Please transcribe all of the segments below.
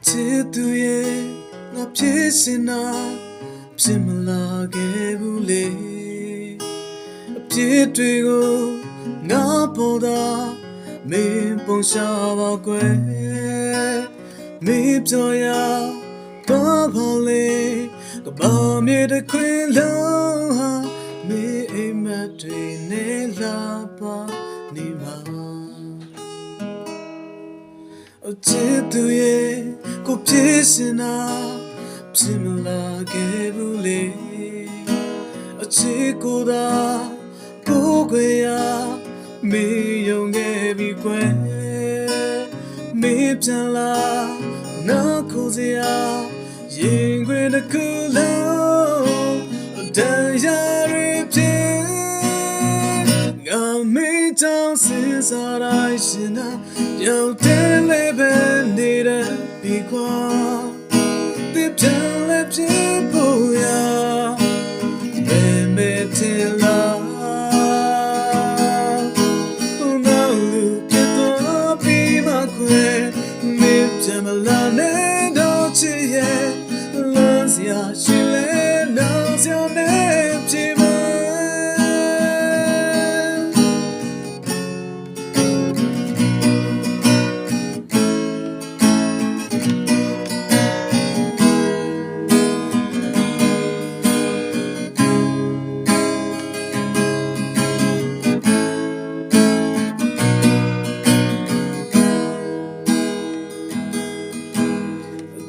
ချစ်သူရဲ့ငါဖြစ်စင်တာဖြစ်မလာခဲ့ဘူးလေအပြစ်တွေကိုငါပေါ်တာမင်းပုံရှာပါကွယ်မင်းပြောရတော့ပါလေကဘာမြေတစ်ခွင်လုံးဟာမင်းအိမ်မက်တွေနဲ့လာပါနေမှာချစ်သူရဲ့ကိုဖြစ်စင်တာဖြစ်မလာခဲ့ဘူးလေအချစ်ကိုသာကိုခွေရမေးယုံခဲ့ပြီကွယ်မေးပြန်လာနာကိုစရာရင်ခွေတစ်ခုလုံးတရားရဖြစ်ငါမေးကြောင်စဉ်းစားတိုင်းရှင်နာရောက်တယ်လေပဲနေတဲ့ဒီကွာတိပြန်လေဖြစ်ဖို့ရမေတင်လာနာလူပြတော့ပြီးမှခွေမေပြန်မလာနဲ့တော့ချစ်ရဲ့လမ်းစရာရှိလေနောက်စရာနဲ့ဖြစ်မ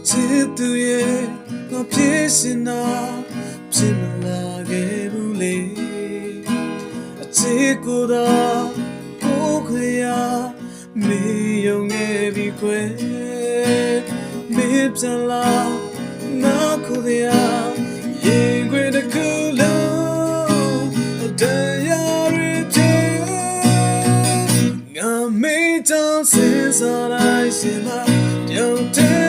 ချစ်သူရဲ့ငါဖြစ်စင်တာဖြစ်မလာခဲ့ဘူးလေအချစ်ကိုသာကိုခွေရမေးယုံခဲ့ပြီကွယ်မေးပြန်လာနာကိုရရင်ခွေတစ်ခုလုံးတရားရဖြစ်ငါမေးကြောင်စဉ်းစားတိုင်းရှင်မပြောင်းတယ်